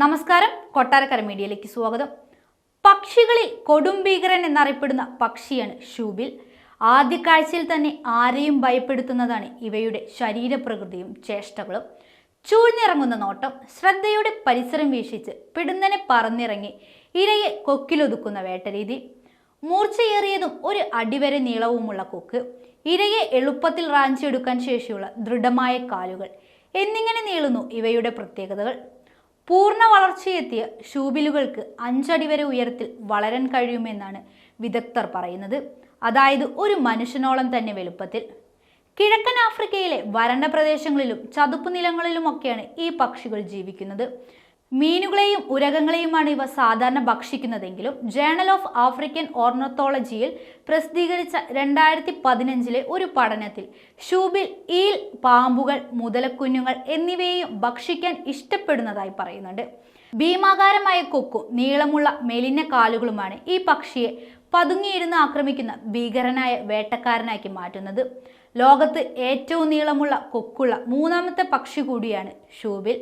നമസ്കാരം, കൊട്ടാരക്കര മീഡിയയിലേക്ക് സ്വാഗതം. പക്ഷികളിൽ കൊടുംഭീകരൻ എന്നറിയപ്പെടുന്ന പക്ഷിയാണ് ഷൂബിൽ. ആദ്യ കാഴ്ചയിൽ തന്നെ ആരെയും ഭയപ്പെടുത്തുന്നതാണ് ഇവയുടെ ശരീരപ്രകൃതിയും ചേഷ്ടകളും. ചൂഴ്ന്നിറങ്ങുന്ന നോട്ടം, ശ്രദ്ധയോടെ പരിസരം വീക്ഷിച്ച് പിടുന്നനെ പറന്നിറങ്ങി ഇരയെ കൊക്കിലൊതുക്കുന്ന വേട്ടരീതി, മൂർച്ചയേറിയതും ഒരു അടിവരെ നീളവുമുള്ള കൊക്ക്, ഇരയെ എളുപ്പത്തിൽ റാഞ്ചിയെടുക്കാൻ ശേഷിയുള്ള ദൃഢമായ കാലുകൾ എന്നിങ്ങനെ നീളുന്നു ഇവയുടെ പ്രത്യേകതകൾ. പൂർണ്ണ വളർച്ചയെത്തിയ ഷൂബിലുകൾക്ക് 5 അടി വരെ ഉയരത്തിൽ വളരാൻ കഴിയുമെന്നാണ് വിദഗ്ധർ പറയുന്നത്. അതായത് ഒരു മനുഷ്യനോളം തന്നെ വലുപ്പത്തിൽ. കിഴക്കൻ ആഫ്രിക്കയിലെ വരണ്ട പ്രദേശങ്ങളിലും ചതുപ്പ് നിലങ്ങളിലുമൊക്കെയാണ് ഈ പക്ഷികൾ ജീവിക്കുന്നത്. മീനുകളെയും ഉരകങ്ങളെയുമാണ് ഇവ സാധാരണ ഭക്ഷിക്കുന്നതെങ്കിലും ജേണൽ ഓഫ് ആഫ്രിക്കൻ ഓർണത്തോളജിയിൽ പ്രസിദ്ധീകരിച്ച 2015 ഒരു പഠനത്തിൽ ഷൂബിൽ ഈൽ, പാമ്പുകൾ, മുതലക്കുഞ്ഞുങ്ങൾ എന്നിവയെയും ഭക്ഷിക്കാൻ ഇഷ്ടപ്പെടുന്നതായി പറയുന്നുണ്ട്. ഭീമാകാരമായ കൊക്കും നീളമുള്ള മെലിഞ്ഞ കാലുകളുമാണ് ഈ പക്ഷിയെ പതുങ്ങിയിരുന്ന് ആക്രമിക്കുന്ന ഭീകരനായ വേട്ടക്കാരനാക്കി മാറ്റുന്നത്. ലോകത്ത് ഏറ്റവും നീളമുള്ള കൊക്കുള്ള 3ാമത്തെ പക്ഷി കൂടിയാണ് ഷൂബിൽ.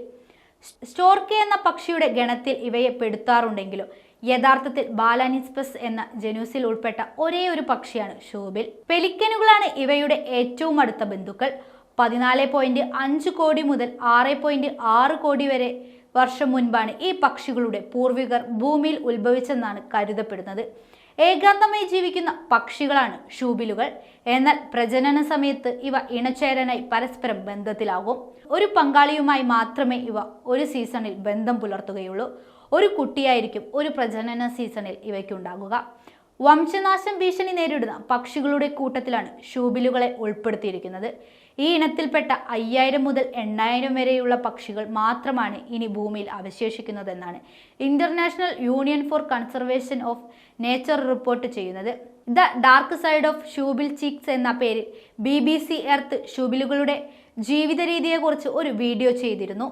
സ്റ്റോർക്ക് എന്ന പക്ഷിയുടെ ഗണത്തിൽ ഇവയെ പെടുത്താറുണ്ടെങ്കിലും യഥാർത്ഥത്തിൽ ബാലാനിസ്പസ് എന്ന ജനൂസിൽ ഉൾപ്പെട്ട ഒരേ ഒരു പക്ഷിയാണ് ഷൂബിൽ. പെലിക്കനുകളാണ് ഇവയുടെ ഏറ്റവും അടുത്ത ബന്ധുക്കൾ. 14.5 കോടി മുതൽ 6.6 കോടി വരെ വർഷം മുൻപാണ് ഈ പക്ഷികളുടെ പൂർവികർ ഭൂമിയിൽ ഉത്ഭവിച്ചെന്നാണ് കരുതപ്പെടുന്നത്. ഏകാന്തമായി ജീവിക്കുന്ന പക്ഷികളാണ് ഷൂബിലുകൾ. എന്നാൽ പ്രജനന സമയത്ത് ഇവ ഇണചേരാനായി പരസ്പരം ബന്ധത്തിലാകും. ഒരു പങ്കാളിയുമായി മാത്രമേ ഇവ ഒരു സീസണിൽ ബന്ധം പുലർത്തുകയുള്ളൂ. ഒരു കുട്ടിയായിരിക്കും ഒരു പ്രജനന സീസണിൽ ഇവയ്ക്കുണ്ടാകുക. വംശനാശം ഭീഷണി നേരിടുന്ന പക്ഷികളുടെ കൂട്ടത്തിലാണ് ഷൂബിലുകളെ ഉൾപ്പെടുത്തിയിരിക്കുന്നത്. ഈ ഇനത്തിൽപ്പെട്ട 5000 മുതൽ 8000 വരെയുള്ള പക്ഷികൾ മാത്രമാണ് ഇനി ഭൂമിയിൽ അവശേഷിക്കുന്നതെന്നാണ് International Union for Conservation of Nature report ചെയ്യുന്നത്. The Dark Side of Shoebill Chicks എന്ന പേരിൽ BBC എർത്ത് ഷൂബിലുകളുടെ ജീവിത രീതിയെക്കുറിച്ച് ഒരു വീഡിയോ ചെയ്തിരുന്നു.